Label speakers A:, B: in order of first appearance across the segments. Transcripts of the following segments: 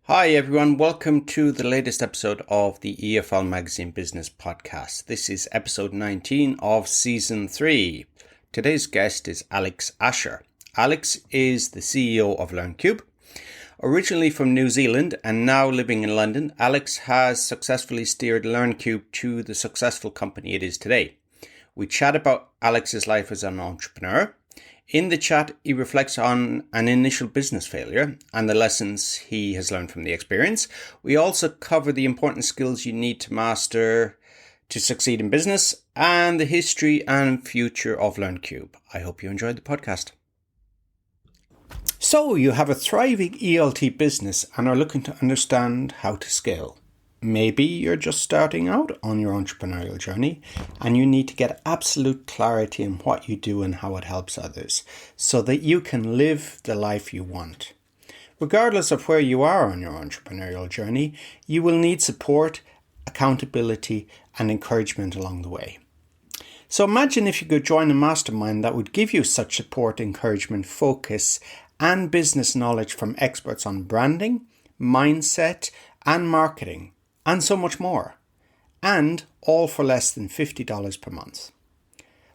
A: Hi everyone, welcome to the latest episode of the EFL Magazine Business Podcast. This is episode 19 of season 3. Today's guest is Alex Asher. Alex is the CEO of LearnCube. Originally from New Zealand and now living in London, Alex has successfully steered LearnCube to the successful company it is today. We chat about Alex's life as an entrepreneur. In the chat, he reflects on an initial business failure and the lessons he has learned from the experience. We also cover the important skills you need to master to succeed in business and the history and future of LearnCube. I hope you enjoyed the podcast. So you have a thriving ELT business and are looking to understand how to scale. Maybe you're just starting out on your entrepreneurial journey and you need to get absolute clarity in what you do and how it helps others so that you can live the life you want. Regardless of where you are on your entrepreneurial journey, you will need support, accountability, and encouragement along the way. So imagine if you could join a mastermind that would give you such support, encouragement, focus, and business knowledge from experts on branding, mindset, and marketing. And so much more. And all for less than $50 per month.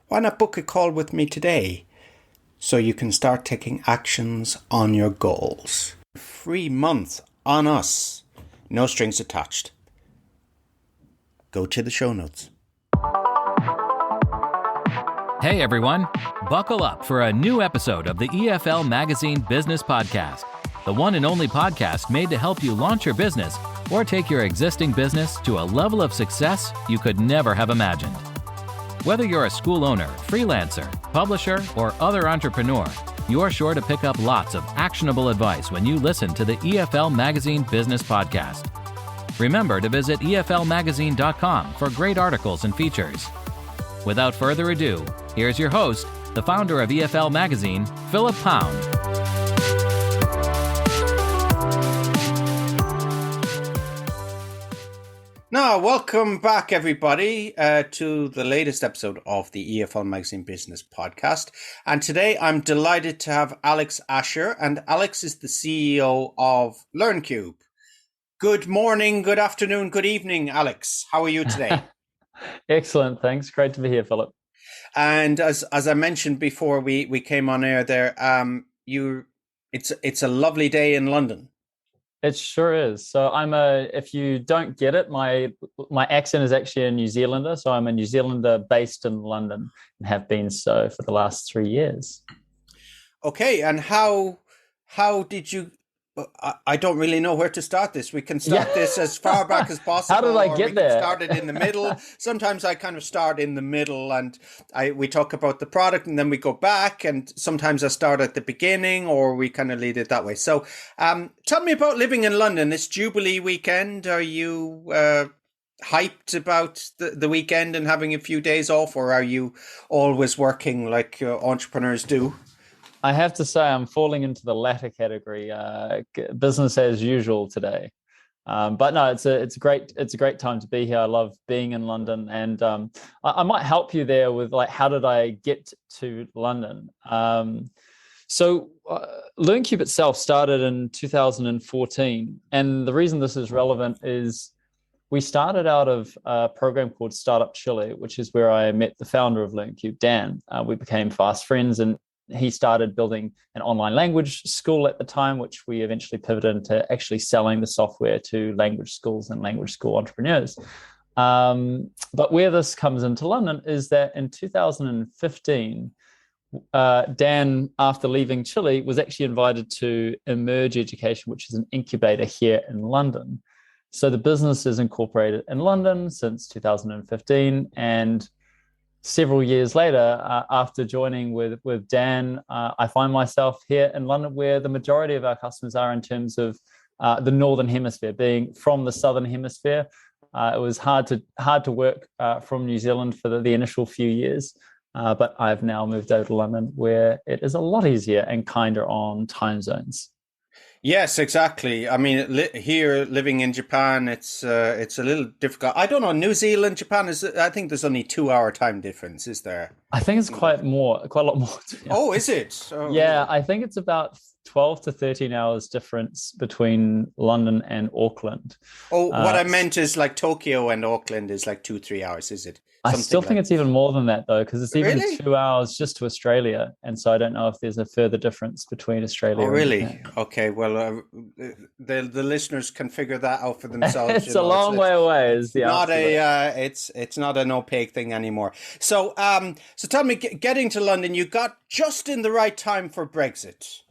A: Why not book a call with me today so you can start taking actions on your goals? Free month on us. No strings attached. Go to the show notes.
B: Hey everyone, buckle up for a new episode of the EFL Magazine Business Podcast, the one and only podcast made to help you launch your business or take your existing business to a level of success you could never have imagined. Whether you're a school owner, freelancer, publisher, or other entrepreneur, you're sure to pick up lots of actionable advice when you listen to the EFL Magazine Business Podcast. Remember to visit eflmagazine.com for great articles and features. Without further ado, here's your host, the founder of EFL Magazine, Philip Pound.
A: Now, welcome back, everybody, to the latest episode of the EFL Magazine Business Podcast. And today I'm delighted to have Alex Asher, and Alex is the CEO of LearnCube. Good morning, good afternoon, good evening, Alex. How are you today?
C: Excellent, thanks. Great to be here, Philip.
A: And as I mentioned before we came on air there, it's a lovely day in London.
C: It sure is. So if you don't get it, my accent is actually a New Zealander. So I'm a New Zealander based in London and have been so for the last 3 years.
A: Okay. And how did you, I don't really know where to start this. We can start this as far back as possible.
C: How did I get there?
A: Start it in the middle. Sometimes I kind of start in the middle and we talk about the product and then we go back, and sometimes I start at the beginning or we kind of lead it that way. So tell me about living in London. It's Jubilee weekend. Are you hyped about the weekend and having a few days off, or are you always working like entrepreneurs do?
C: I have to say I'm falling into the latter category, business as usual today. But no, it's a great time to be here. I love being in London, and I might help you there with like, how did I get to London? So LearnCube itself started in 2014, and the reason this is relevant is we started out of a program called Startup Chile, which is where I met the founder of LearnCube, Dan. We became fast friends, and he started building an online language school at the time, which we eventually pivoted into actually selling the software to language schools and language school entrepreneurs. But where this comes into London is that in 2015, Dan, after leaving Chile, was actually invited to Emerge Education, which is an incubator here in London. So the business is incorporated in London since 2015, and several years later, after joining with Dan, I find myself here in London, where the majority of our customers are in terms of the Northern Hemisphere. Being from the Southern Hemisphere, it was hard to work from New Zealand for the initial few years, but I've now moved over to London, where it is a lot easier and kinder on time zones.
A: Yes, exactly. I mean, here living in Japan, it's a little difficult. I don't know. New Zealand, Japan I think there's only 2-hour time difference, is there?
C: I think it's quite a lot more.
A: Oh, is it? Oh.
C: Yeah, I think it's about 12 to 13 hours difference between London and Auckland.
A: Oh, what I meant is like Tokyo and Auckland is like 2-3 hours, is it?
C: I still think it's even more than that, though, because it's even
A: Really?
C: 2 hours just to Australia. And so I don't know if there's a further difference between Australia and
A: really?
C: Japan.
A: Okay, well, the listeners can figure that out for themselves.
C: It's a long way away. Is the
A: answer. It's not an opaque thing anymore. So so tell me, getting to London, you got just in the right time for Brexit.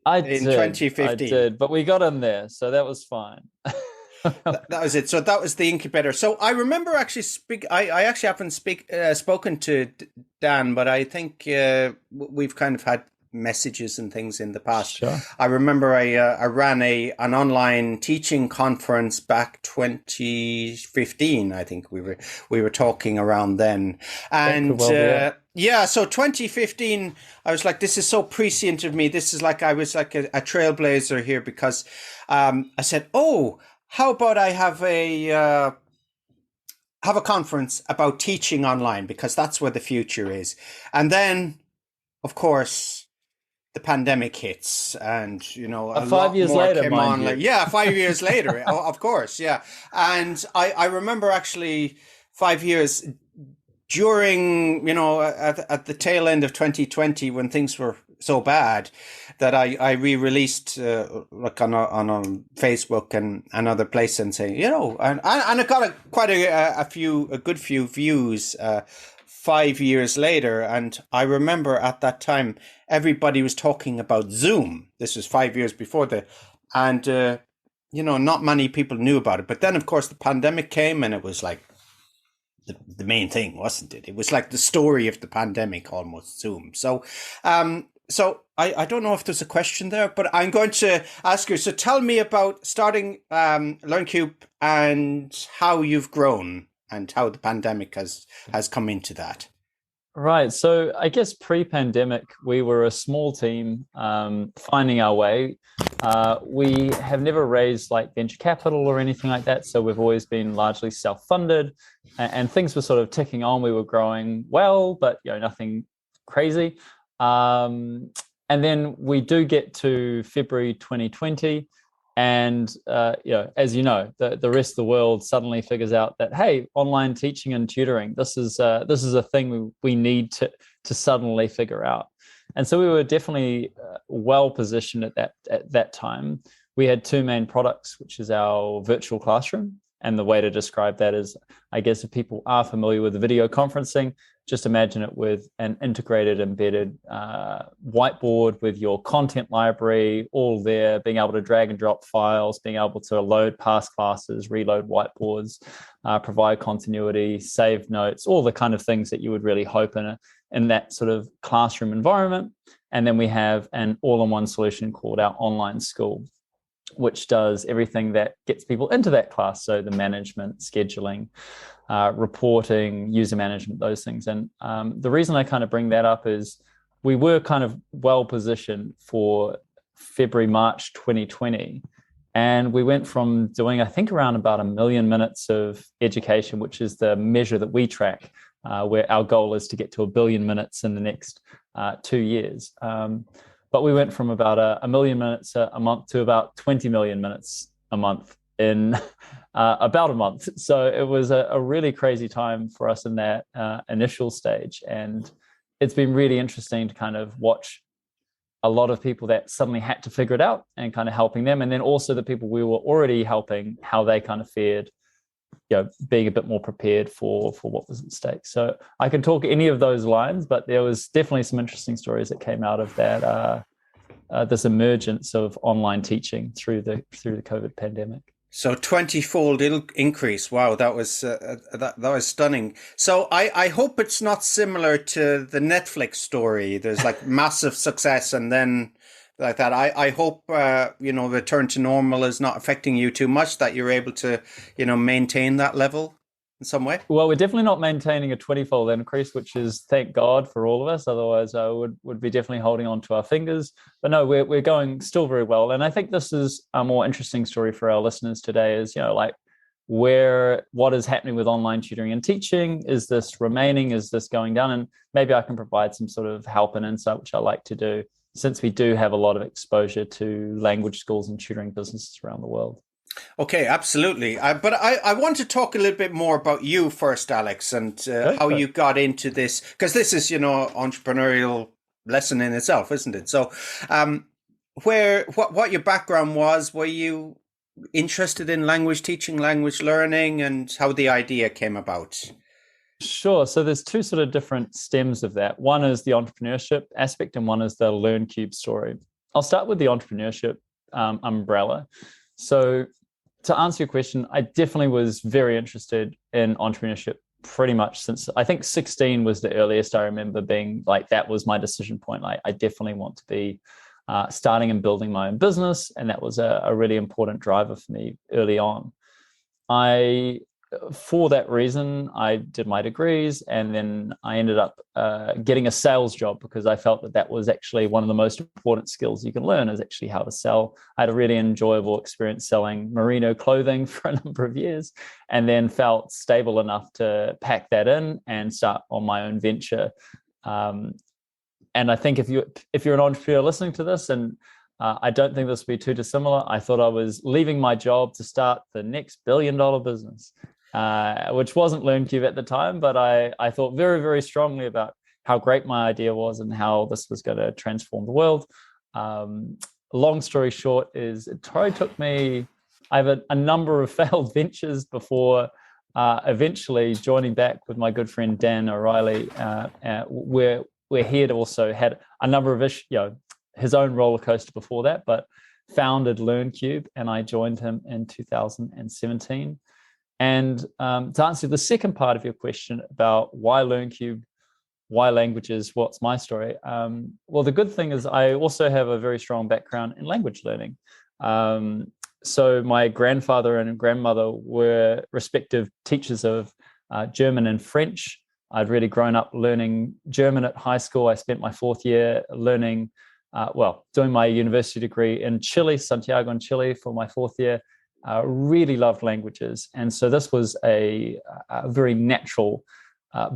C: I
A: in
C: did,
A: 2015.
C: I did, but we got in there, so that was fine.
A: That was it. So that was the incubator. So I remember actually I actually haven't spoken to Dan, but I think we've kind of had messages and things in the past.
C: Sure.
A: I remember I ran an online teaching conference back 2015. I think we were talking around then, and yeah. So 2015, I was like, this is so prescient of me. This is like I was like a trailblazer here, because I said, oh, how about I have a conference about teaching online, because that's where the future is. And then, of course, the pandemic hits, and
C: 5 years later,
A: came on. Like, 5 years later, of course, yeah. And I remember actually 5 years during, at the tail end of 2020, when things were so bad, that I re-released like on Facebook and other places, and saying, and I got quite a good few views 5 years later. And I remember at that time everybody was talking about Zoom. This was 5 years before and not many people knew about it. But then, of course, the pandemic came, and it was like the main thing, wasn't it? It was like the story of the pandemic, almost, Zoom. So so I don't know if there's a question there, but I'm going to ask you. So tell me about starting LearnCube and how you've grown and how the pandemic has come into that.
C: Right. So I guess pre-pandemic, we were a small team finding our way. We have never raised like venture capital or anything like that. So we've always been largely self-funded, and things were sort of ticking on. We were growing well, but nothing crazy. And then we do get to February 2020, and as the rest of the world suddenly figures out that, hey, online teaching and tutoring, this is a thing we need to suddenly figure out. And so we were definitely well positioned at that time. We had two main products, which is our virtual classroom. And the way to describe that is, I guess, if people are familiar with video conferencing, just imagine it with an integrated, embedded whiteboard with your content library all there, being able to drag and drop files, being able to load past classes, reload whiteboards, provide continuity, save notes, all the kind of things that you would really hope in that sort of classroom environment. And then we have an all-in-one solution called our online school, which does everything that gets people into that class. So the management, scheduling, reporting, user management, those things. And the reason I kind of bring that up is we were kind of well positioned for February, March 2020. And we went from doing, I think, around about 1 million minutes of education, which is the measure that we track, where our goal is to get to 1 billion minutes in the next 2 years. But we went from about 1 million minutes a month to about 20 million minutes a month in about a month. So it was a really crazy time for us in that initial stage. And it's been really interesting to kind of watch a lot of people that suddenly had to figure it out and kind of helping them. And then also the people we were already helping, how they kind of fared, being a bit more prepared for what was at stake. So I can talk any of those lines, but there was definitely some interesting stories that came out of that, this emergence of online teaching through the COVID pandemic.
A: So 20-fold increase. Wow, that was that was stunning. So I hope it's not similar to the Netflix story. There's like massive success and then like that. I hope return to normal is not affecting you too much, that you're able to maintain that level in some way.
C: Well, we're definitely not maintaining a 20-fold increase, which is, thank God, for all of us. Otherwise, I would be definitely holding on to our fingers. But no, we're going still very well. And I think this is a more interesting story for our listeners today is, what is happening with online tutoring and teaching? Is this remaining? Is this going down? And maybe I can provide some sort of help and insight, which I like to do. since we do have a lot of exposure to language schools and tutoring businesses around the world.
A: Okay, absolutely. But I want to talk a little bit more about you first, Alex, and how you got into this, because this is, entrepreneurial lesson in itself, isn't it? So, what your background was? Were you interested in language teaching, language learning, and how the idea came about?
C: Sure. So there's two sort of different stems of that. One is the entrepreneurship aspect, and one is the LearnCube story. I'll start with the entrepreneurship umbrella. So to answer your question, I definitely was very interested in entrepreneurship pretty much since I think 16 was the earliest I remember being like, that was my decision point. I definitely want to be starting and building my own business. And that was a really important driver for me early on. For that reason, I did my degrees, and then I ended up getting a sales job because I felt that was actually one of the most important skills you can learn, is actually how to sell. I had a really enjoyable experience selling merino clothing for a number of years, and then felt stable enough to pack that in and start on my own venture. And I think if you're an entrepreneur listening to this, and I don't think this will be too dissimilar, I thought I was leaving my job to start the next billion-dollar business. Which wasn't LearnCube at the time, but I thought very, very strongly about how great my idea was and how this was going to transform the world. Long story short is it probably took me, I have a number of failed ventures before eventually joining back with my good friend Dan O'Reilly, where he had also had a number of his own roller coaster before that, but founded LearnCube, and I joined him in 2017. And to answer the second part of your question about why LearnCube, why languages, what's my story? Well, the good thing is I also have a very strong background in language learning. So my grandfather and grandmother were respective teachers of German and French. I'd really grown up learning German at high school. I spent my fourth year learning, doing my university degree in Chile, Santiago in Chile, for my fourth year. Really loved languages, and so this was a very natural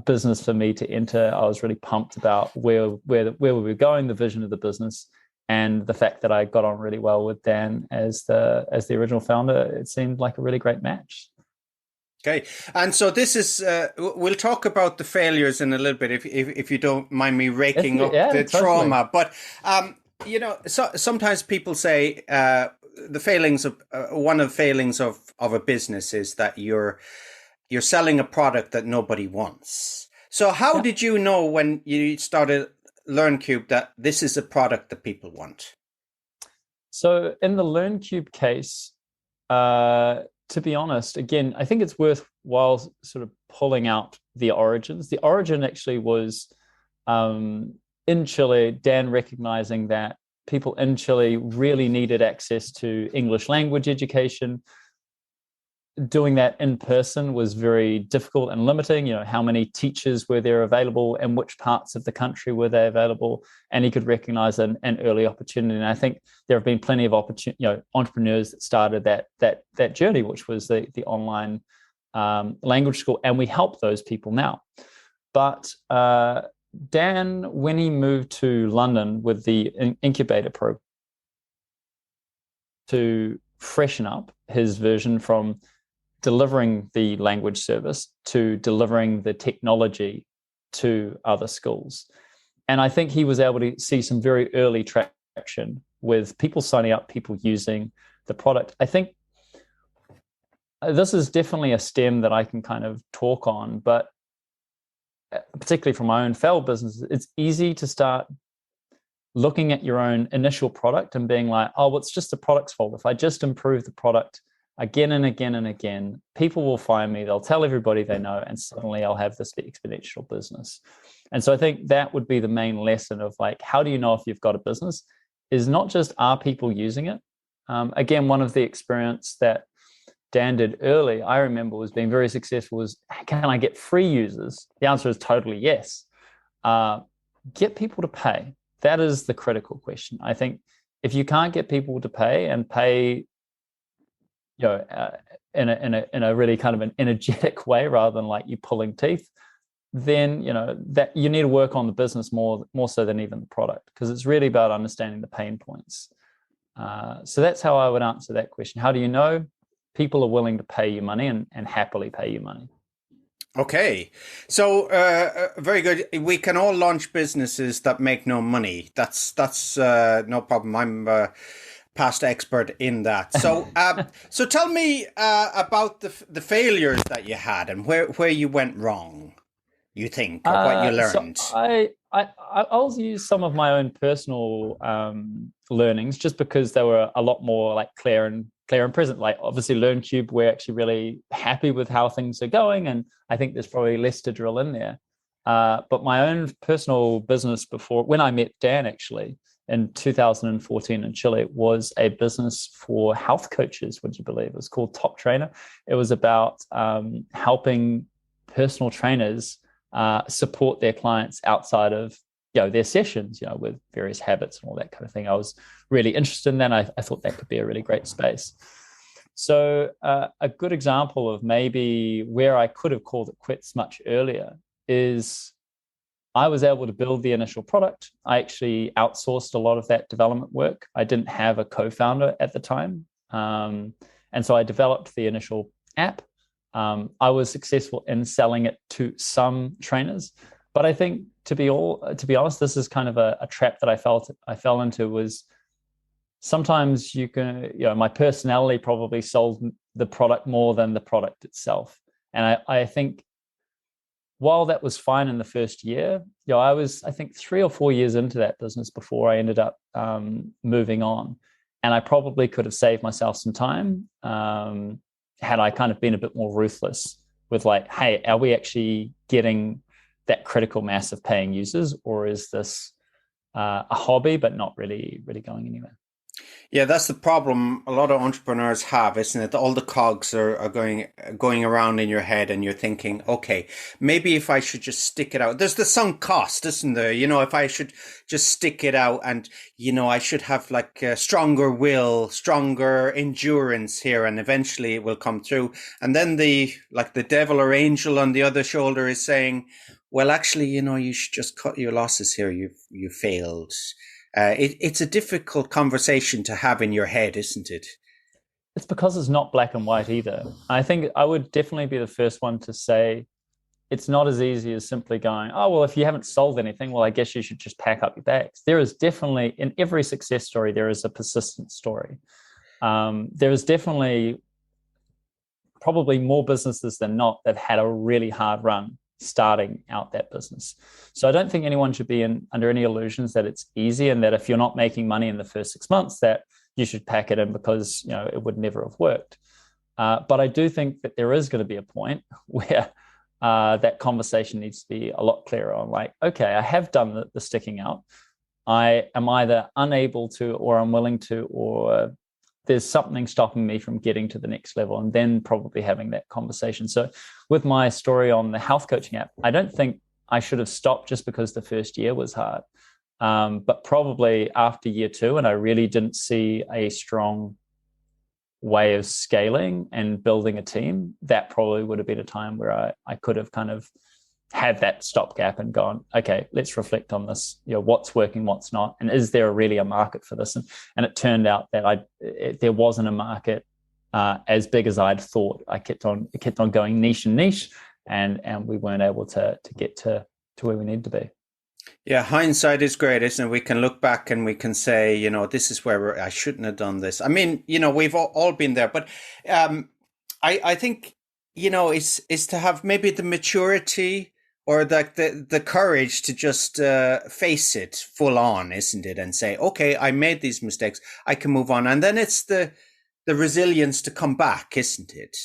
C: business for me to enter. I was really pumped about where we were going, the vision of the business, and the fact that I got on really well with Dan as the original founder. It seemed like a really great match.
A: Okay, and so this is we'll talk about the failures in a little bit, if you don't mind me raking up the trauma. But sometimes people say the failings of one of the failings of a business is that you're selling a product that nobody wants. So how did you know when you started LearnCube that this is a product that people want?
C: So in the LearnCube case, to be honest, again, I think it's worthwhile sort of pulling out the origins. The origin actually was in Chile, Dan recognizing that people in Chile really needed access to English language education. Doing that in person was very difficult and limiting. How many teachers were there available, and which parts of the country were they available? And he could recognize an early opportunity. And I think there have been plenty of entrepreneurs that started that journey, which was the online language school, and we help those people now. But Dan, when he moved to London with the incubator program, to freshen up his version from delivering the language service to delivering the technology to other schools. And I think he was able to see some very early traction with people signing up, people using the product. I think this is definitely a stem that I can kind of talk on, but particularly from my own failed business, it's easy to start looking at your own initial product and being like, oh, well, it's just the product's fault. If I just improve the product again and again and again, people will find me, they'll tell everybody they know, and suddenly I'll have this exponential business. And so I think that would be the main lesson of like, how do you know if you've got a business? Is not just, are people using it? Again, one of the experience that Dan did early, I remember, was being very successful, was, can I get free users? The answer is totally yes. Get people to pay. That is the critical question. I think if you can't get people to pay and pay, in a really kind of an energetic way rather than like you pulling teeth, then that you need to work on the business more so than even the product, because it's really about understanding the pain points. So that's how I would answer that question. How do you know? People are willing to pay you money and happily pay you money.
A: Okay, so very good. We can all launch businesses that make no money. That's no problem. I'm a past expert in that. So so tell me about the failures that you had and where you went wrong, you think, or what you learned.
C: So I'll use some of my own personal learnings, just because they were a lot more like clear and present. Like, obviously LearnCube, we're actually really happy with how things are going, and I think there's probably less to drill in there. But my own personal business before, when I met Dan actually in 2014 in Chile, was a business for health coaches, would you believe? It was called Top Trainer. It was about helping personal trainers support their clients outside of their sessions, with various habits and all that kind of thing. I was really interested in that. I thought that could be a really great space. So a good example of maybe where I could have called it quits much earlier is I was able to build the initial product. I actually outsourced a lot of that development work. I didn't have a co-founder at the time. And so I developed the initial app. I was successful in selling it to some trainers, but I think to be honest, this is kind of a trap that I fell into. Was sometimes you can, my personality probably sold the product more than the product itself. And I think while that was fine in the first year, I was, I think, 3 or 4 years into that business before I ended up moving on. And I probably could have saved myself some time had I kind of been a bit more ruthless with like, hey, are we actually getting that critical mass of paying users, or is this a hobby but not really going anywhere?
A: Yeah, that's the problem a lot of entrepreneurs have, isn't it? All the cogs are going around in your head, and you're thinking, okay, maybe if I should just stick it out. There's the sunk cost, isn't there? If I should just stick it out, and I should have like a stronger will, stronger endurance here, and eventually it will come through. And then the devil or angel on the other shoulder is saying, well, actually, you should just cut your losses here. You failed. It's a difficult conversation to have in your head, isn't it?
C: It's because it's not black and white either. I think I would definitely be the first one to say it's not as easy as simply going, oh, well, if you haven't sold anything, well, I guess you should just pack up your bags. There is definitely, in every success story, there is a persistent story. There is definitely probably more businesses than not that had a really hard run starting out that business. So I don't think anyone should be under any illusions that it's easy, and that if you're not making money in the first 6 months, that you should pack it in because it would never have worked. But I do think that there is going to be a point where that conversation needs to be a lot clearer on like, okay, I have done the sticking out. I am either unable to, or unwilling to, or there's something stopping me from getting to the next level, and then probably having that conversation. So with my story on the health coaching app, I don't think I should have stopped just because the first year was hard. But probably after year 2, and I really didn't see a strong way of scaling and building a team, that probably would have been a time where I could have kind of had that stopgap and gone, okay, let's reflect on this. What's working, what's not, and is there really a market for this? And it turned out that there wasn't a market as big as I'd thought. It kept on going niche and niche, and we weren't able to get to where we needed to be.
A: Yeah, hindsight is great, isn't it? We can look back and we can say, this is where I shouldn't have done this. I mean, we've all been there, but I think it's to have maybe the maturity or the courage to just face it full on, isn't it? And say, okay, I made these mistakes, I can move on. And then it's the resilience to come back, isn't it?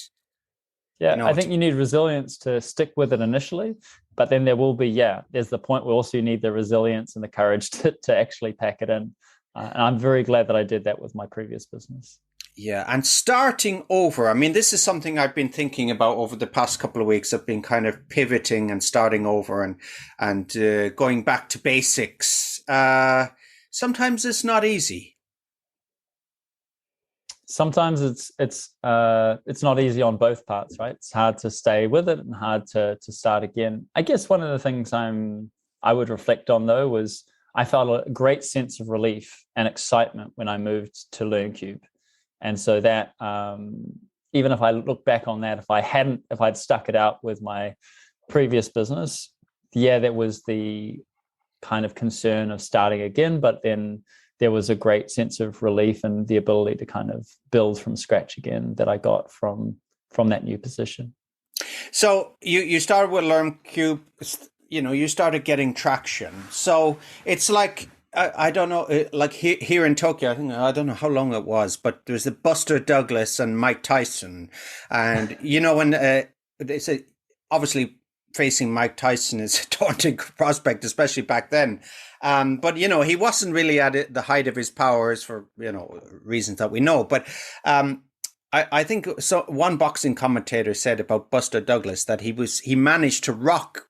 C: Yeah, I think you need resilience to stick with it initially, but then there will be, there's the point where also you need the resilience and the courage to actually pack it in. And I'm very glad that I did that with my previous business.
A: Yeah, and starting over. I mean, this is something I've been thinking about over the past couple of weeks. I've been kind of pivoting and starting over and going back to basics. Sometimes it's not easy.
C: sometimes it's not easy on both parts, right? It's hard to stay with it and hard to start again. I guess one of the things I would reflect on though was I felt a great sense of relief and excitement when I moved to LearnCube. And so that even if I look back on that, if I'd stuck it out with my previous business, yeah, that was the kind of concern of starting again, but then there was a great sense of relief and the ability to kind of build from scratch again that I got from that new position.
A: So you started with LearnCube, you started getting traction. So it's like, I don't know, like here in Tokyo, I don't know how long it was, but there's a Buster Douglas and Mike Tyson. And, when they say, obviously facing Mike Tyson is a daunting prospect, especially back then. But, he wasn't really at the height of his powers for, reasons that we know. But I think one boxing commentator said about Buster Douglas that he managed to rock,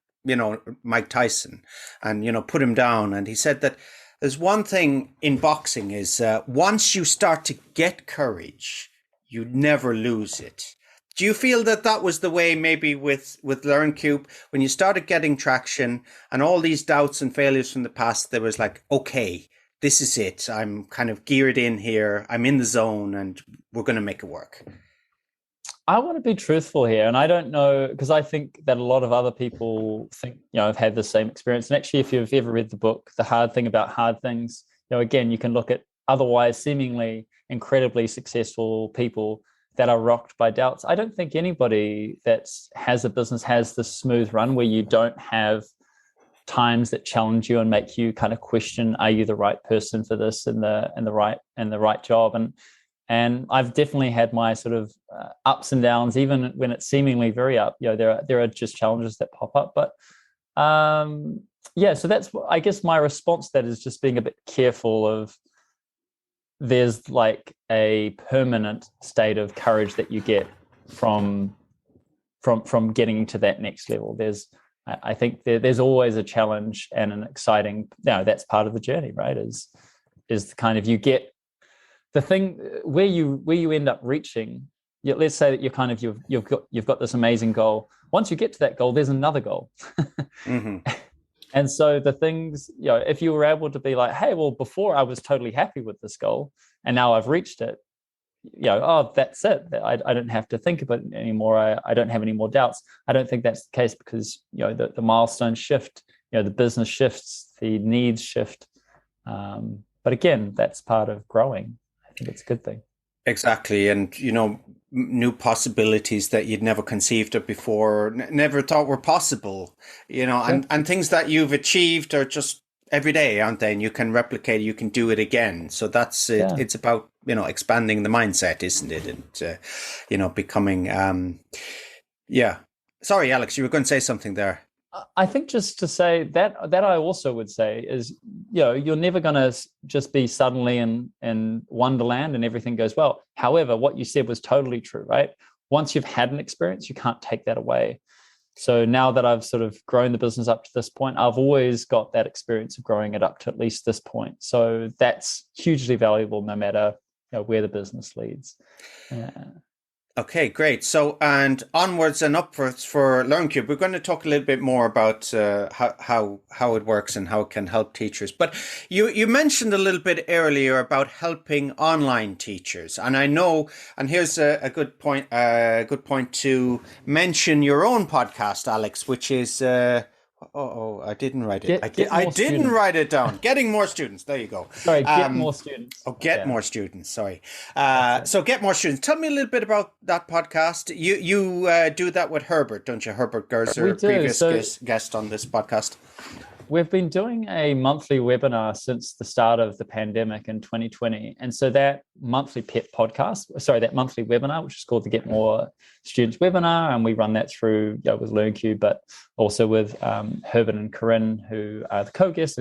A: Mike Tyson and, put him down. And he said that there's one thing in boxing is once you start to get courage, you never lose it. Do you feel that was the way maybe with LearnCube, when you started getting traction and all these doubts and failures from the past, there was like, okay, this is it. I'm kind of geared in here. I'm in the zone and we're going to make it work.
C: I want to be truthful here. And I don't know, because I think that a lot of other people think, have had the same experience. And actually, if you've ever read the book, The Hard Thing About Hard Things, again, you can look at otherwise seemingly incredibly successful people that are rocked by doubts. I don't think anybody that has a business has this smooth run where you don't have times that challenge you and make you kind of question, are you the right person for this and the right job? And I've definitely had my sort of ups and downs, even when it's seemingly very up. There are just challenges that pop up. But so that's, I guess, my response to that is just being a bit careful of. There's like a permanent state of courage that you get from getting to that next level. I think there's always a challenge and an exciting. That's part of the journey, right? Is the kind of you get. The thing where you end up reaching, let's say that you've got this amazing goal. Once you get to that goal, there's another goal. Mm-hmm. And so the things, if you were able to be like, hey, well, before I was totally happy with this goal and now I've reached it, that's it. I don't have to think about it anymore. I don't have any more doubts. I don't think that's the case because, the milestones shift, the business shifts, the needs shift. But again, that's part of growing. I think it's a good thing.
A: Exactly. And, new possibilities that you'd never conceived of before, never thought were possible, and things that you've achieved are just every day, aren't they? And you can replicate, you can do it again. So that's it. Yeah. It's about, expanding the mindset, isn't it? And, becoming, Sorry, Alex, you were going to say something there.
C: I think just to say that I also would say is, you're never going to just be suddenly in Wonderland and everything goes well. However, what you said was totally true, right? Once you've had an experience, you can't take that away. So now that I've sort of grown the business up to this point, I've always got that experience of growing it up to at least this point. So that's hugely valuable no matter where the business leads.
A: Okay, great. So, and onwards and upwards for LearnCube, we're going to talk a little bit more about how it works and how it can help teachers. But you mentioned a little bit earlier about helping online teachers, and I know, and here's a good point to mention your own podcast, Alex, which is. I didn't write it. I didn't write it down. Getting more students. There you go.
C: Sorry, get more students.
A: More students. Sorry. So get more students. Tell me a little bit about that podcast. You do that with Herbert, don't you? Herbert Gerzer, previous guest on this podcast.
C: We've been doing a monthly webinar since the start of the pandemic in 2020. And so that monthly that monthly webinar, which is called the Get More Students webinar, and we run that through with LearnCube, but also with Herbert and Kern, who are the co-guests.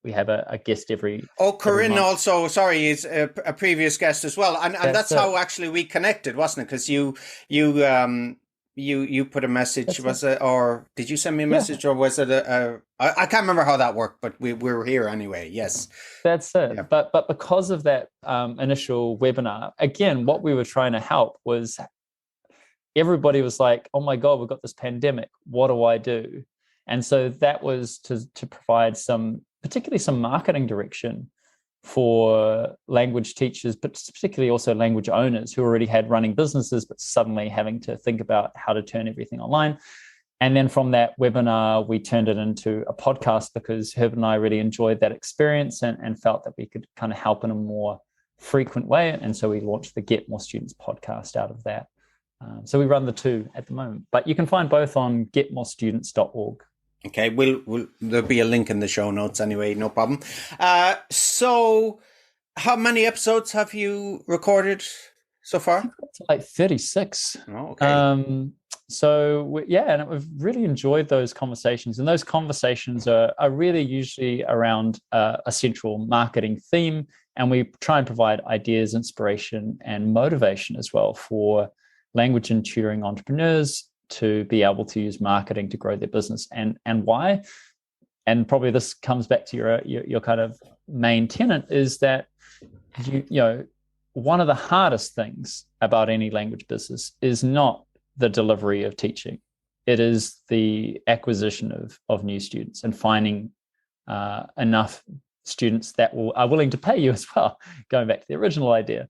C: We have a guest every
A: Kern
C: month.
A: Also, is a previous guest as well. And that's how actually we connected, wasn't it? Because you You put a message,
C: That's
A: was it, or did you send me a
C: Yeah,
A: message, or was it I can't remember how that worked, but we're here anyway. Yes.
C: that's
A: Yeah.
C: it. But because of that initial webinar, again, what we were trying to help was everybody was like, oh my God, we've got this pandemic. What do I do? And so that was to provide particularly some marketing direction for language teachers, but particularly also language owners who already had running businesses, but suddenly having to think about how to turn everything online. And then from that webinar, we turned it into a podcast because Herb and I really enjoyed that experience and felt that we could kind of help in a more frequent way. And so we launched the Get More Students podcast out of that. So we run the two at the moment, but you can find both on getmorestudents.org.
A: Okay, there'll be a link in the show notes anyway, no problem. So how many episodes have you recorded so far?
C: It's like 36.
A: Oh, okay.
C: And we've really enjoyed those conversations. And those conversations are really usually around a central marketing theme. And we try and provide ideas, inspiration, and motivation as well for language and tutoring entrepreneurs to be able to use marketing to grow their business, and why. And probably this comes back to your kind of main tenet is that you know one of the hardest things about any language business is not the delivery of teaching. It is the acquisition of new students and finding enough students that are willing to pay you as well, going back to the original idea,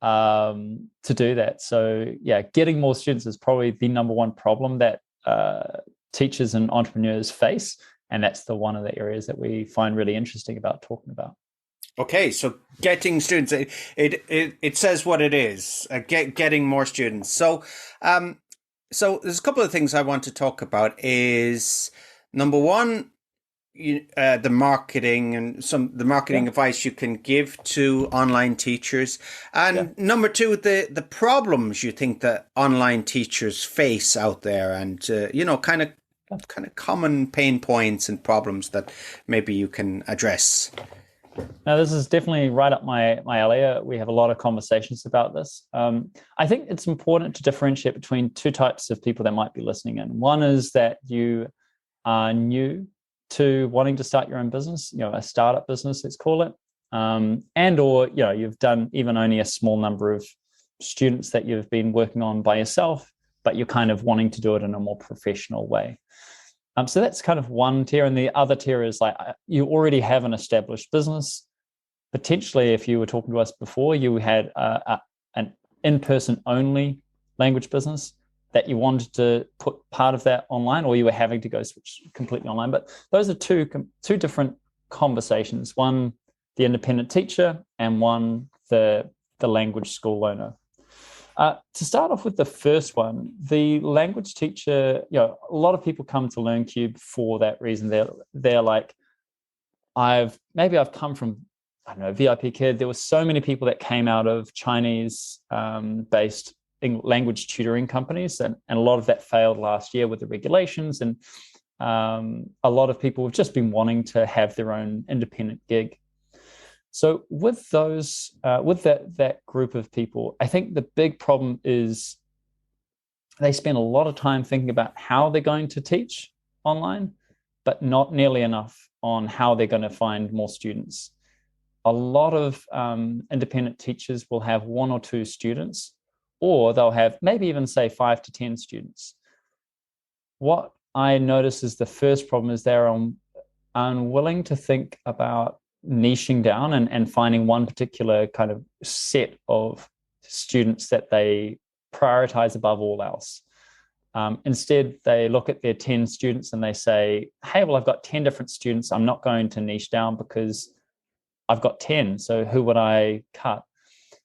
C: to do that. So yeah, getting more students is probably the number one problem that teachers and entrepreneurs face. And that's one of the areas that we find really interesting about talking about.
A: Okay, so getting students, it says what it is, getting more students. So there's a couple of things I want to talk about. Is number one, the marketing and the marketing advice you can give to online teachers, and number two, the problems you think that online teachers face out there, and kind of common pain points and problems that maybe you can address.
C: Now, this is definitely right up my alley. We have a lot of conversations about this. I think it's important to differentiate between two types of people that might be listening in. One is that you are new to wanting to start your own business, a startup business, let's call it, and or you've done even only a small number of students that you've been working on by yourself, but you're kind of wanting to do it in a more professional way. So that's kind of one tier. And the other tier is like you already have an established business. Potentially, if you were talking to us before, you had an in-person only language business that you wanted to put part of that online, or you were having to go switch completely online. But those are two different conversations. One, the independent teacher, and one, the language school owner. To start off with the first one, the language teacher, a lot of people come to LearnCube for that reason. They're like, I've come from, I don't know, VIP Kid. There were so many people that came out of Chinese based language tutoring companies, and a lot of that failed last year with the regulations. And a lot of people have just been wanting to have their own independent gig. So with those, with that group of people, I think the big problem is they spend a lot of time thinking about how they're going to teach online, but not nearly enough on how they're going to find more students. A lot of independent teachers will have one or two students, or they'll have maybe even say 5 to 10 students. What I notice is the first problem is they're unwilling to think about niching down and finding one particular kind of set of students that they prioritize above all else. Instead, they look at their 10 students and they say, hey, well, I've got 10 different students. I'm not going to niche down because I've got 10. So who would I cut?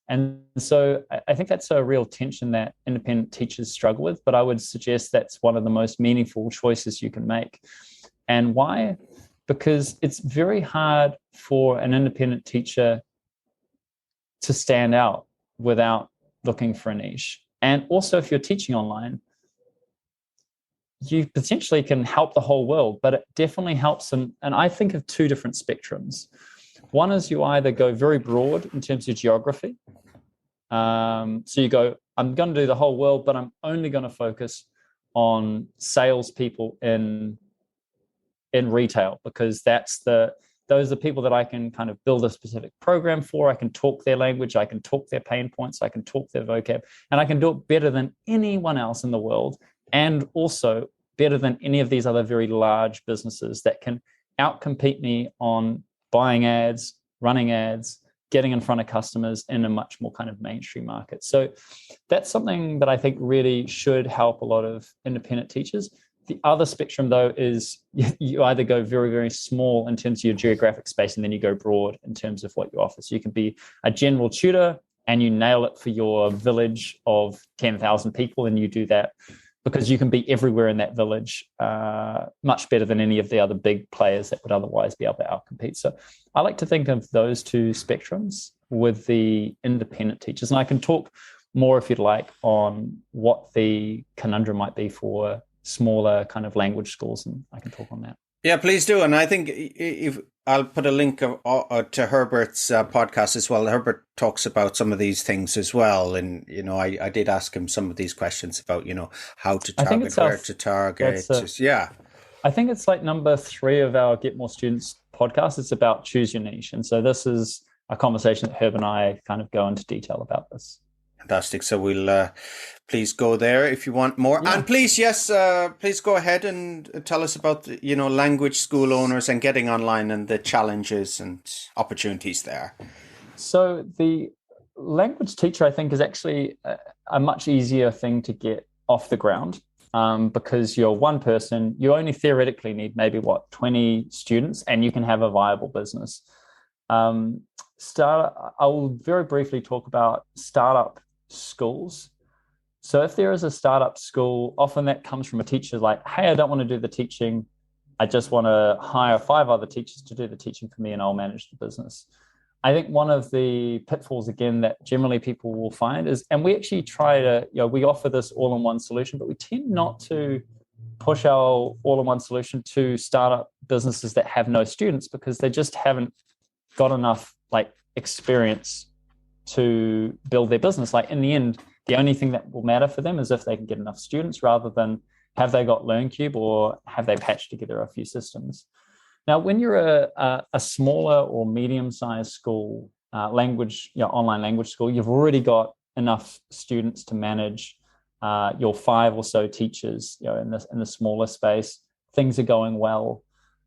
C: And so I think that's a real tension that independent teachers struggle with, but I would suggest that's one of the most meaningful choices you can make. And why? Because it's very hard for an independent teacher to stand out without looking for a niche. And also, if you're teaching online, you potentially can help the whole world, but it definitely helps. And I think of two different spectrums. One is you either go very broad in terms of geography. So you go, I'm going to do the whole world, but I'm only going to focus on salespeople in retail, because those are the people that I can kind of build a specific program for. I can talk their language, I can talk their pain points, I can talk their vocab, and I can do it better than anyone else in the world, and also better than any of these other very large businesses that can outcompete me on buying ads, running ads, getting in front of customers in a much more kind of mainstream market. So that's something that I think really should help a lot of independent teachers. The other spectrum, though, is you either go very, very small in terms of your geographic space, and then you go broad in terms of what you offer. So you can be a general tutor and you nail it for your village of 10,000 people, and you do that because you can be everywhere in that village much better than any of the other big players that would otherwise be able to outcompete. So I like to think of those two spectrums with the independent teachers. And I can talk more, if you'd like, on what the conundrum might be for smaller kind of language schools, and I can talk on that.
A: Yeah, please do. And I think if I'll put a link to Herbert's podcast as well. Herbert talks about some of these things as well. And, I did ask him some of these questions about, how to target, where to target.
C: I think it's like number 3 of our Get More Students podcast. It's about choose your niche. And so this is a conversation that Herb and I kind of go into detail about this.
A: Fantastic. So we'll please go there if you want more. Yeah. And please, please go ahead and tell us about, language school owners and getting online and the challenges and opportunities there.
C: So the language teacher, I think, is actually a much easier thing to get off the ground because you're one person. You only theoretically need maybe 20 students, and you can have a viable business. I will very briefly talk about startup schools. So if there is a startup school, often that comes from a teacher like, hey, I don't want to do the teaching. I just want to hire 5 other teachers to do the teaching for me, and I'll manage the business. I think one of the pitfalls, again, that generally people will find is, and we actually try to, we offer this all-in-one solution, but we tend not to push our all-in-one solution to startup businesses that have no students, because they just haven't got enough experience to build their business. In the end, the only thing that will matter for them is if they can get enough students, rather than have they got LearnCube or have they patched together a few systems. Now, when you're a smaller or medium-sized school, online language school, you've already got enough students to manage your 5 or so teachers. In the smaller space, things are going well.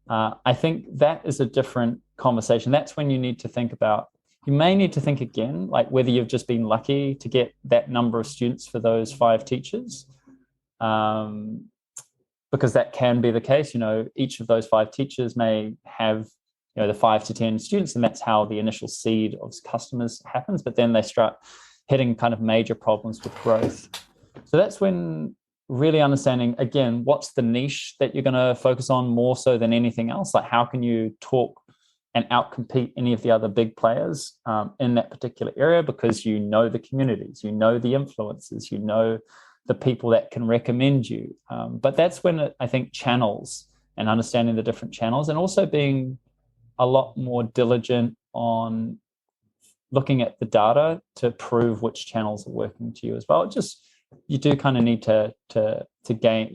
C: I think that is a different conversation. That's when you need to think about, you may need to think again, whether you've just been lucky to get that number of students for those 5 teachers, because that can be the case. Each of those 5 teachers may have, the 5 to 10 students, and that's how the initial seed of customers happens. But then they start hitting kind of major problems with growth. So that's when really understanding, again, what's the niche that you're going to focus on more so than anything else? How can you talk and outcompete any of the other big players in that particular area, because you know the communities, you know the influencers, you know the people that can recommend you. But that's when I think channels and understanding the different channels, and also being a lot more diligent on looking at the data to prove which channels are working to you as well. You do kind of need to gain,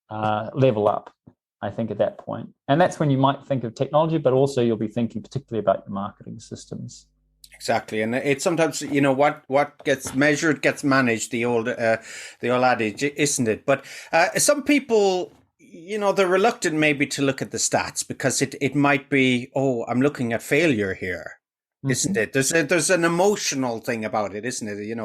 C: level up, I think, at that point. And that's when you might think of technology, but also you'll be thinking particularly about your marketing systems.
A: Exactly. And it's sometimes, what gets measured gets managed, the old adage, isn't it? But some people, they're reluctant maybe to look at the stats, because it might be, I'm looking at failure here. Isn't it? There's an emotional thing about it, isn't it?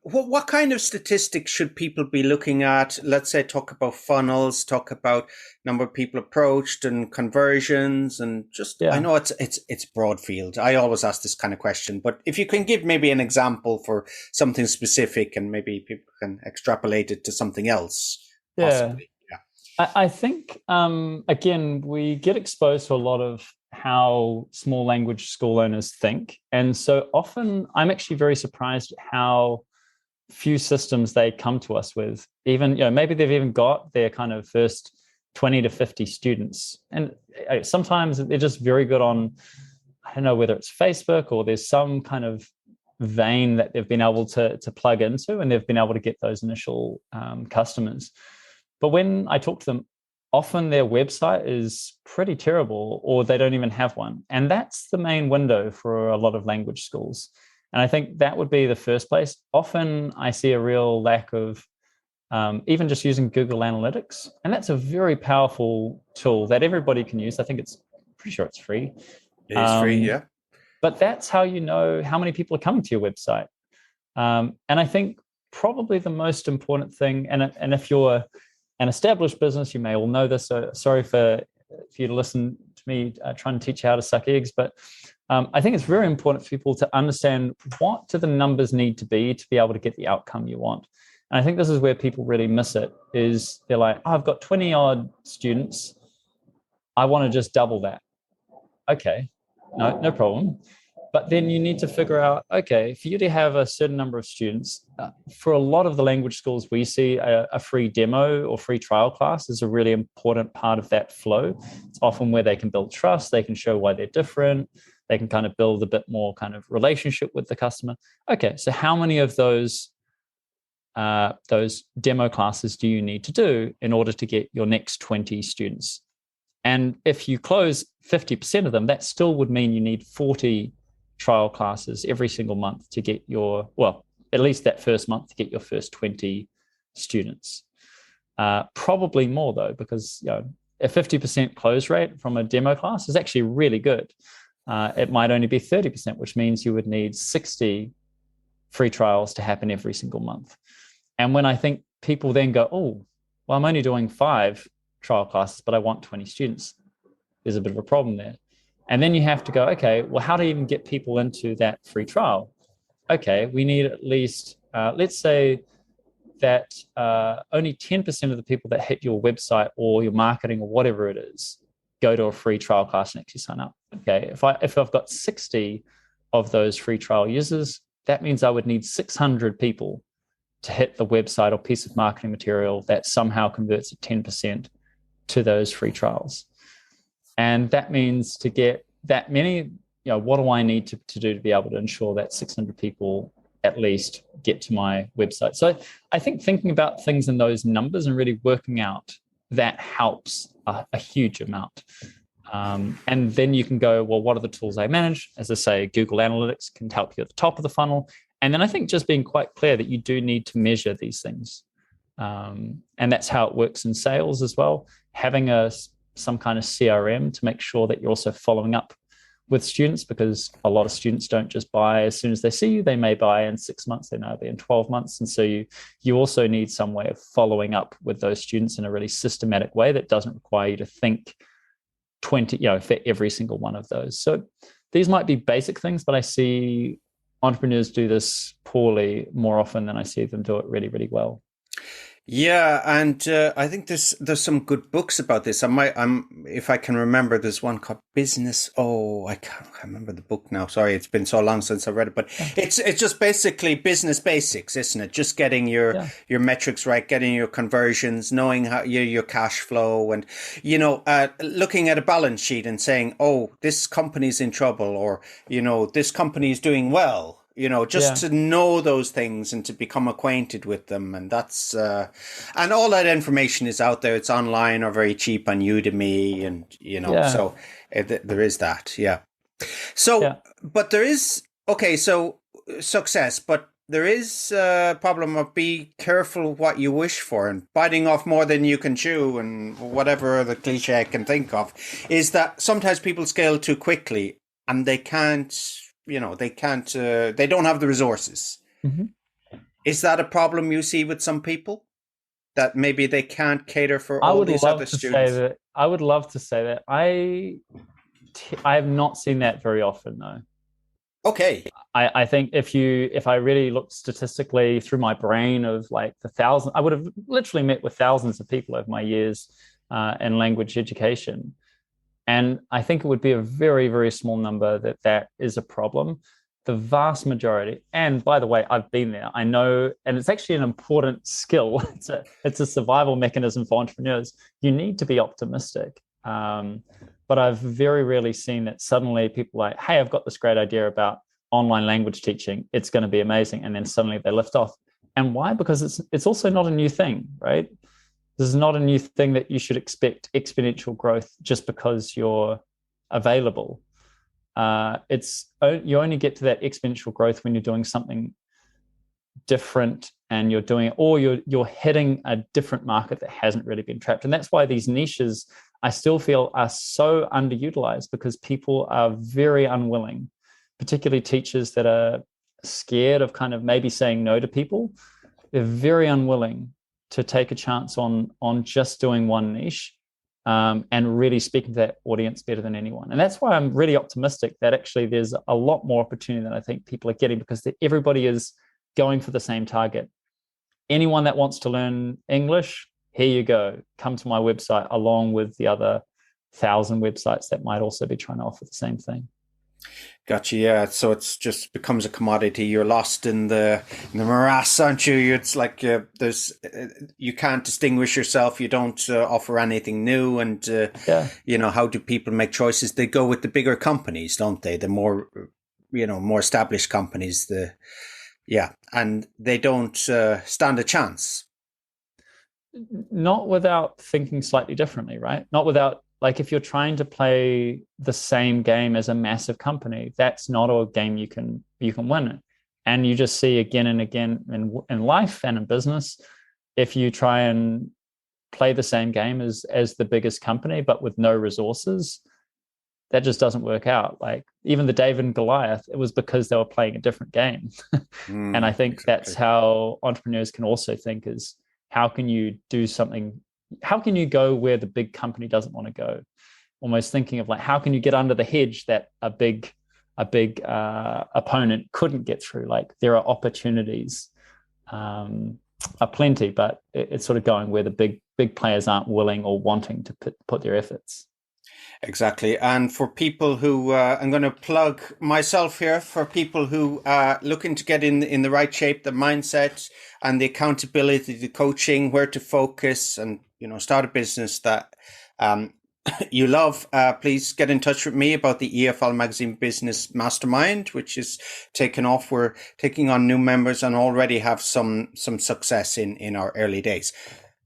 A: What kind of statistics should people be looking at? Let's say talk about funnels, talk about number of people approached and conversions, and I know it's broad field. I always ask this kind of question, but if you can give maybe an example for something specific, and maybe people can extrapolate it to something else. Possibly. Yeah.
C: I think, again, we get exposed to a lot of how small language school owners think. And so often I'm actually very surprised at how few systems they come to us with. Even, maybe they've even got their kind of first 20 to 50 students. And sometimes they're just very good on, I don't know whether it's Facebook or there's some kind of vein that they've been able to plug into, and they've been able to get those initial customers. But when I talk to them, often their website is pretty terrible, or they don't even have one. And that's the main window for a lot of language schools. And I think that would be the first place. Often I see a real lack of even just using Google Analytics. And that's a very powerful tool that everybody can use. I think pretty sure it's free.
A: It is free, yeah.
C: But that's how you know how many people are coming to your website. And I think probably the most important thing, and if you're an established business, you may all know this, so sorry for you to listen to me trying to teach you how to suck eggs, but I think it's very important for people to understand what do the numbers need to be able to get the outcome you want. And I think this is where people really miss it, is they're like, oh, I've got 20 odd students, I want to just double that. Okay, no problem. But then you need to figure out, okay, for you to have a certain number of students, for a lot of the language schools we see, a free demo or free trial class is a really important part of that flow. It's often where they can build trust, they can show why they're different, they can kind of build a bit more kind of relationship with the customer. Okay, so how many of those demo classes do you need to do in order to get your next 20 students? And if you close 50% of them, that still would mean you need 40 trial classes every single month to get at least that first month to get your first 20 students. Probably more though, because a 50% close rate from a demo class is actually really good. It might only be 30%, which means you would need 60 free trials to happen every single month. And when I think people then go, oh, well, I'm only doing 5 trial classes, but I want 20 students, there's a bit of a problem there. And then you have to go, okay, well, how do you even get people into that free trial? Okay, we need at least, let's say that only 10% of the people that hit your website or your marketing or whatever it is go to a free trial class and actually sign up. Okay, if I've got 60 of those free trial users, that means I would need 600 people to hit the website or piece of marketing material that somehow converts at 10% to those free trials. And that means to get that many, what do I need to do to be able to ensure that 600 people at least get to my website? So I think thinking about things in those numbers and really working out that helps a huge amount. And then you can go, well, what are the tools I manage? As I say, Google Analytics can help you at the top of the funnel. And then I think just being quite clear that you do need to measure these things. And that's how it works in sales as well. Having some kind of CRM to make sure that you're also following up with students, because a lot of students don't just buy as soon as they see you. They may buy in 6 months, they may be in 12 months. And so you also need some way of following up with those students in a really systematic way that doesn't require you to think 20, for every single one of those. So these might be basic things, but I see entrepreneurs do this poorly more often than I see them do it really, really well.
A: Yeah, and I think there's some good books about this. If I can remember, there's one called Business. Oh, I can't remember the book now. Sorry, it's been so long since I read it. But it's just basically business basics, isn't it? Just getting your metrics right, getting your conversions, knowing how your cash flow, and looking at a balance sheet and saying, oh, this company's in trouble, or this company is doing well. To know those things and to become acquainted with them. And that's, and all that information is out there. It's online or very cheap on Udemy and, so there is that. Yeah. So, but there is, so success, but there is a problem of be careful what you wish for, and biting off more than you can chew, and whatever other cliche I can think of, is that sometimes people scale too quickly and they can't, they don't have the resources. Mm-hmm. Is that a problem you see with some people, that maybe they can't cater for all these other students?
C: I would love to say that. I have not seen that very often, though.
A: Okay.
C: I think if I really look statistically through my brain of like I would have literally met with thousands of people over my years in language education. And I think it would be a very, very small number that is a problem. The vast majority, and by the way, I've been there, I know, and it's actually an important skill. It's a survival mechanism for entrepreneurs. You need to be optimistic. But I've very rarely seen that suddenly people are like, hey, I've got this great idea about online language teaching, it's going to be amazing. And then suddenly they lift off. And why? Because it's also not a new thing, right? This is not a new thing that you should expect exponential growth just because you're available. You only get to that exponential growth when you're doing something different and you're doing it, or you're hitting a different market that hasn't really been trapped. And that's why these niches, I still feel, are so underutilized, because people are very unwilling, particularly teachers that are scared of kind of maybe saying no to people. They're very unwilling to take a chance on just doing one niche, and really speaking to that audience better than anyone. And that's why I'm really optimistic that actually there's a lot more opportunity than I think people are getting, because everybody is going for the same target. Anyone that wants to learn English, here you go. Come to my website, along with the other 1,000 websites that might also be trying to offer the same thing.
A: Gotcha. Yeah. So it's just becomes a commodity. You're lost in the morass, aren't you? It's like you can't distinguish yourself. You don't offer anything new. And how do people make choices? They go with the bigger companies, don't they? The more more established companies. And they don't stand a chance.
C: Not without thinking slightly differently, right? Not without, like, if you're trying to play the same game as a massive company, that's not a game you can win. And you just see again and again in life and in business, if you try and play the same game as the biggest company, but with no resources, that just doesn't work out. Like, even the David and Goliath, it was because they were playing a different game. And I think that's how entrepreneurs can also think, is how can you do something? How can you go where the big company doesn't want to go? Almost thinking of, like, how can you get under the hedge that a big opponent couldn't get through? Like, there are opportunities aplenty, but it's sort of going where the big players aren't willing or wanting to put their efforts.
A: Exactly. And for people who, I'm going to plug myself here, for people who are looking to get in the right shape, the mindset and the accountability, the coaching, where to focus, and, start a business that you love, please get in touch with me about the EFL Magazine Business Mastermind, which is taking off. We're taking on new members and already have some success in our early days.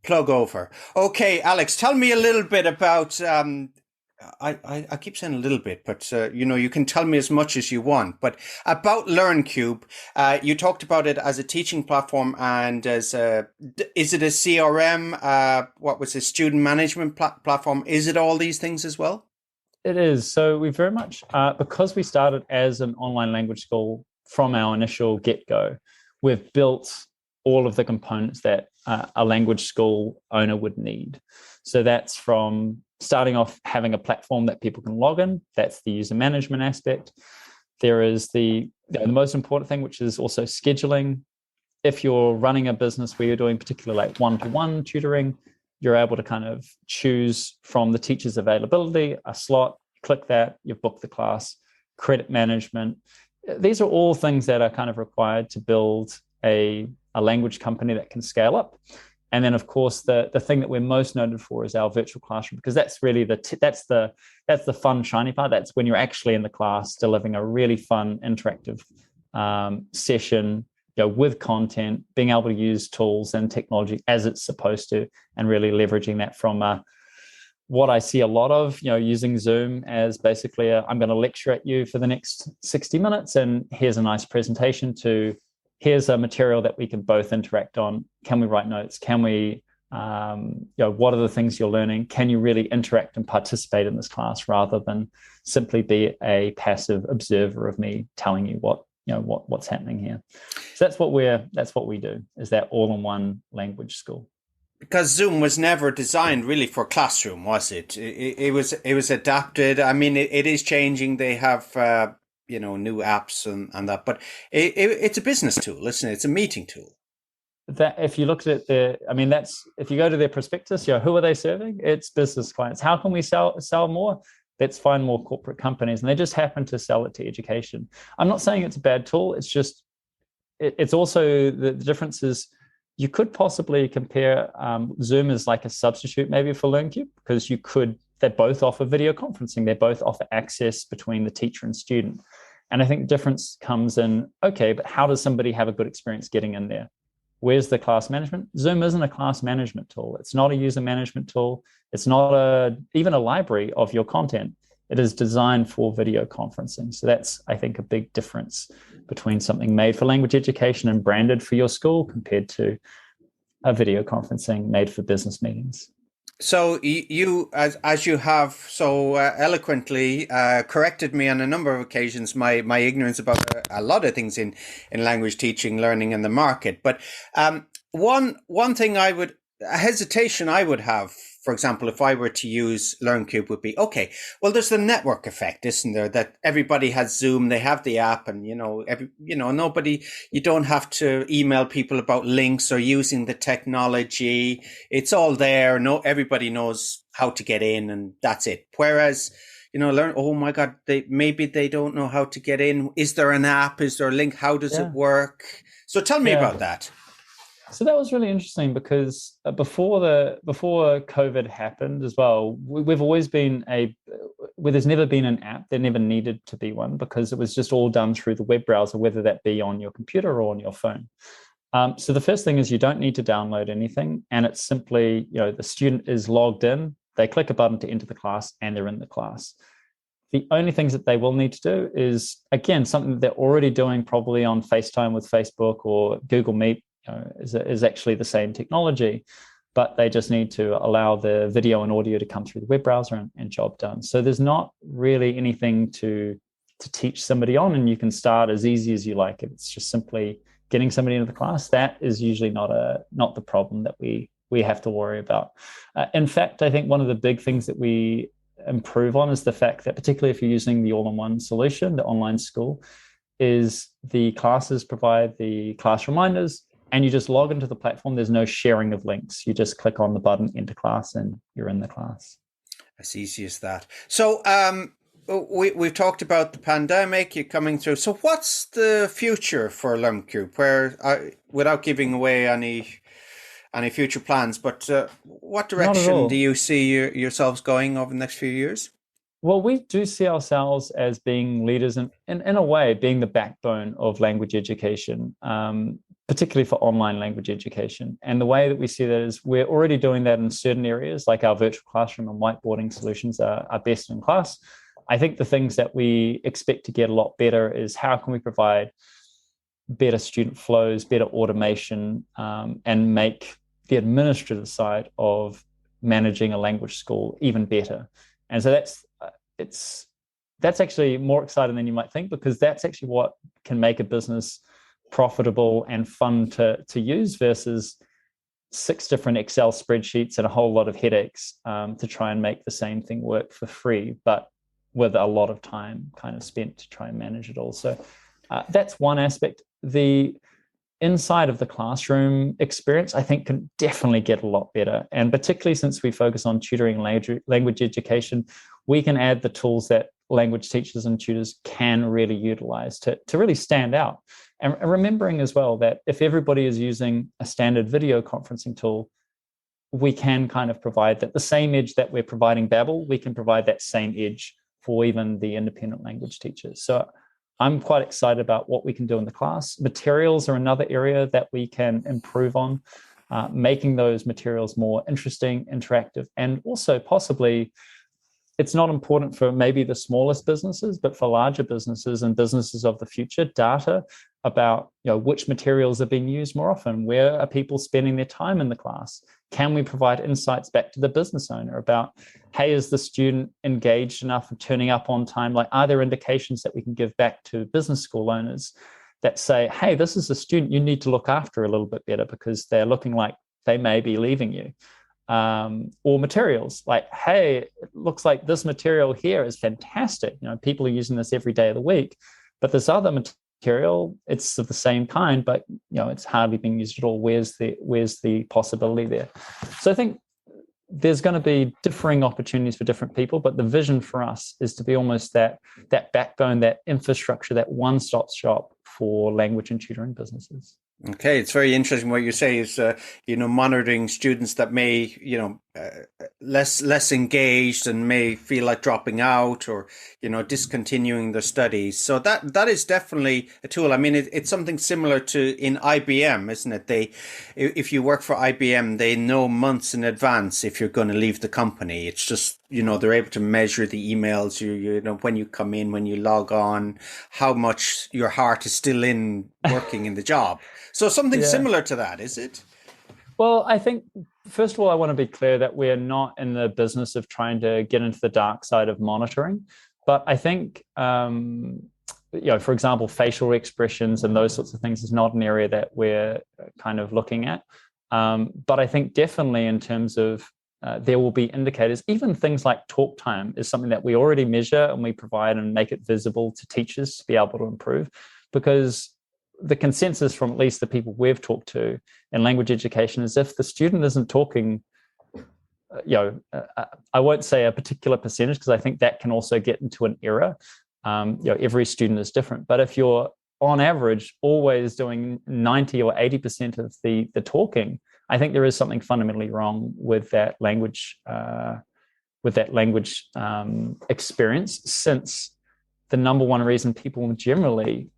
A: Plug over. Okay, Alex, tell me a little bit about, I keep saying a little bit, but you can tell me as much as you want. But about LearnCube, you talked about it as a teaching platform and is it a CRM? What was it? Student management platform? Is it all these things as well?
C: It is. So we very much, because we started as an online language school from our initial get-go, we've built all of the components that a language school owner would need. So that's from starting off having a platform that people can log in. That's the user management aspect. There is the most important thing, which is also scheduling. If you're running a business where you're doing particularly like one-to-one tutoring, you're able to kind of choose from the teacher's availability, a slot, click that, you've booked the class. Credit management. These are all things that are kind of required to build a language company that can scale up. And then, of course, the thing that we're most noted for is our virtual classroom, because that's really that's the fun, shiny part. That's when you're actually in the class delivering a really fun, interactive session, with content, being able to use tools and technology as it's supposed to, and really leveraging that from what I see a lot of, using Zoom as basically I'm going to lecture at you for the next 60 minutes, and here's a nice presentation to. Here's a material that we can both interact on. Can we write notes? Can we, what are the things you're learning? Can you really interact and participate in this class rather than simply be a passive observer of me telling you what's happening here? So that's what we do, is that all-in-one language school.
A: Because Zoom was never designed really for classroom, was it? It was adapted. I mean, it is changing. They have new apps and that, but it's a business tool, isn't it? It's a meeting tool.
C: That if you looked at if you go to their prospectus, who are they serving? It's business clients. How can we sell more? Let's find more corporate companies, and they just happen to sell it to education. I'm not saying it's a bad tool. It's just it's also the difference is you could possibly compare Zoom as like a substitute maybe for LearnCube, because they both offer video conferencing. They both offer access between the teacher and student. And I think the difference comes in, okay, but how does somebody have a good experience getting in there? Where's the class management? Zoom isn't a class management tool. It's not a user management tool. It's not even a library of your content. It is designed for video conferencing. So that's, I think, a big difference between something made for language education and branded for your school compared to a video conferencing made for business meetings.
A: So you, as you have so eloquently corrected me on a number of occasions, my ignorance about a lot of things in language teaching, learning, and the market. But one thing a hesitation I would have, for example, if I were to use LearnCube, would be, okay, well, there's the network effect, isn't there? That everybody has Zoom, they have the app, and nobody, you don't have to email people about links or using the technology. It's all there. Everybody knows how to get in, and that's it. Whereas, oh my God, maybe they don't know how to get in. Is there an app? Is there a link? How does it work? So tell me about that.
C: So that was really interesting because before COVID happened as well, we've always been where there's never been an app, there never needed to be one because it was just all done through the web browser, whether that be on your computer or on your phone. So the first thing is you don't need to download anything, and it's simply, the student is logged in, they click a button to enter the class, and they're in the class. The only things that they will need to do is, again, something that they're already doing probably on FaceTime with Facebook or Google Meet, is actually the same technology, but they just need to allow the video and audio to come through the web browser and job done. So there's not really anything to teach somebody on, and you can start as easy as you like. It's just simply getting somebody into the class. That is usually not the problem that we have to worry about. In fact, I think one of the big things that we improve on is the fact that, particularly if you're using the all-in-one solution, the online school, is the classes provide the class reminders, and you just log into the platform. There's no sharing of links. You just click on the button, enter class, and you're in the class.
A: As easy as that. So we've talked about the pandemic, you're coming through. So what's the future for LearnCube? Without giving away any future plans, but what direction do you see yourselves going over the next few years?
C: Well, we do see ourselves as being leaders in a way, being the backbone of language education, particularly for online language education. And the way that we see that is we're already doing that in certain areas, like our virtual classroom and whiteboarding solutions are best in class. I think the things that we expect to get a lot better is how can we provide better student flows, better automation, and make the administrative side of managing a language school even better. And so that's actually more exciting than you might think, because that's actually what can make a business profitable and fun to use versus 6 different Excel spreadsheets and a whole lot of headaches to try and make the same thing work for free, but with a lot of time kind of spent to try and manage it all. So that's one aspect. The inside of the classroom experience, I think, can definitely get a lot better. And particularly since we focus on tutoring language education, we can add the tools that language teachers and tutors can really utilize to really stand out. And remembering as well that if everybody is using a standard video conferencing tool, we can kind of provide that the same edge that we're providing Babbel, we can provide that same edge for even the independent language teachers. So I'm quite excited about what we can do in the class. Materials are another area that we can improve on, making those materials more interesting, interactive, and also possibly, it's not important for maybe the smallest businesses, but for larger businesses and businesses of the future, data about which materials are being used more often, where are people spending their time in the class? Can we provide insights back to the business owner about, hey, is the student engaged enough and turning up on time? Like, are there indications that we can give back to business school owners that say, hey, this is a student you need to look after a little bit better because they're looking like they may be leaving you? Or materials like, hey, it looks like this material here is fantastic. People are using this every day of the week, but this other material, it's of the same kind, but it's hardly being used at all. Where's the possibility there? So I think there's going to be differing opportunities for different people, but the vision for us is to be almost that backbone, that infrastructure, that one-stop shop for language and tutoring businesses.
A: Okay, it's very interesting what you say is, monitoring students that may, less engaged and may feel like dropping out or, discontinuing their studies. So that is definitely a tool. I mean, it's something similar to in IBM, isn't it? If you work for IBM, they know months in advance if you're going to leave the company. It's just, they're able to measure the emails, when you come in, when you log on, how much your heart is still in working in the job. So something similar to that, is it?
C: Well, I think, first of all, I want to be clear that we're not in the business of trying to get into the dark side of monitoring. But I think, for example, facial expressions and those sorts of things is not an area that we're kind of looking at. But I think definitely in terms of there will be indicators, even things like talk time is something that we already measure and we provide and make it visible to teachers to be able to improve, because the consensus from at least the people we've talked to in language education is if the student isn't talking, I won't say a particular percentage because I think that can also get into an error. Every student is different. But if you're on average always doing 90 or 80% of the talking, I think there is something fundamentally wrong with that language experience, since the number one reason people generally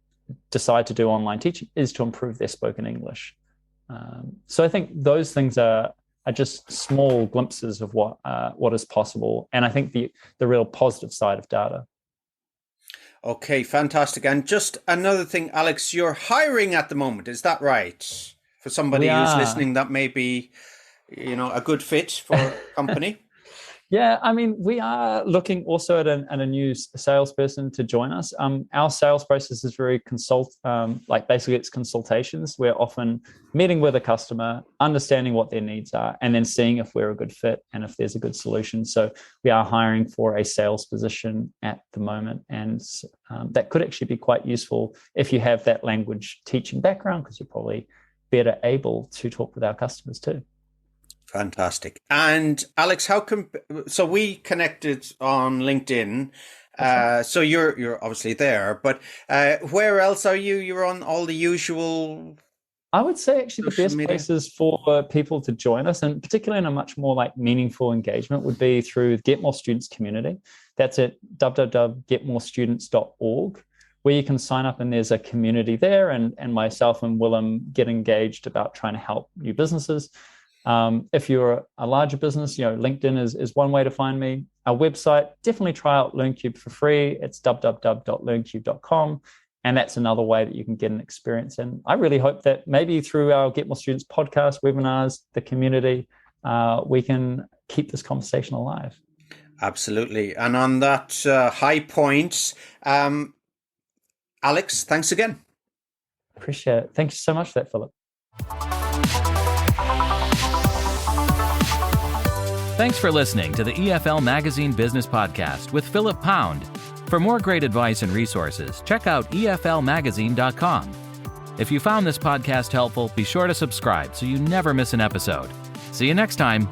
C: decide to do online teaching is to improve their spoken English. So I think those things are just small glimpses of what is possible, and I think the real positive side of data.
A: Okay, fantastic. And just another thing, Alex, you're hiring at the moment, is that right? For somebody who's listening that may be, a good fit for a company?
C: Yeah, I mean, we are looking also at a new salesperson to join us. Our sales process is very basically it's consultations. We're often meeting with a customer, understanding what their needs are, and then seeing if we're a good fit and if there's a good solution. So we are hiring for a sales position at the moment, and that could actually be quite useful if you have that language teaching background, because you're probably better able to talk with our customers too.
A: Fantastic. And Alex, so we connected on LinkedIn. So you're obviously there, but where else are you? You're on all the usual.
C: I would say actually the best places for people to join us, and particularly in a much more meaningful engagement, would be through Get More Students community. That's at www.getmorestudents.org, where you can sign up, and there's a community there, and myself and Willem get engaged about trying to help new businesses. If you're a larger business, LinkedIn is one way to find me. Our website, definitely try out LearnCube for free. It's www.learncube.com. And that's another way that you can get an experience. And I really hope that maybe through our Get More Students podcast, webinars, the community, we can keep this conversation alive.
A: Absolutely. And on that high point, Alex, thanks again.
C: Appreciate it. Thank you so much for that, Philip.
B: Thanks for listening to the EFL Magazine Business Podcast with Philip Pound. For more great advice and resources, check out eflmagazine.com. If you found this podcast helpful, be sure to subscribe so you never miss an episode. See you next time.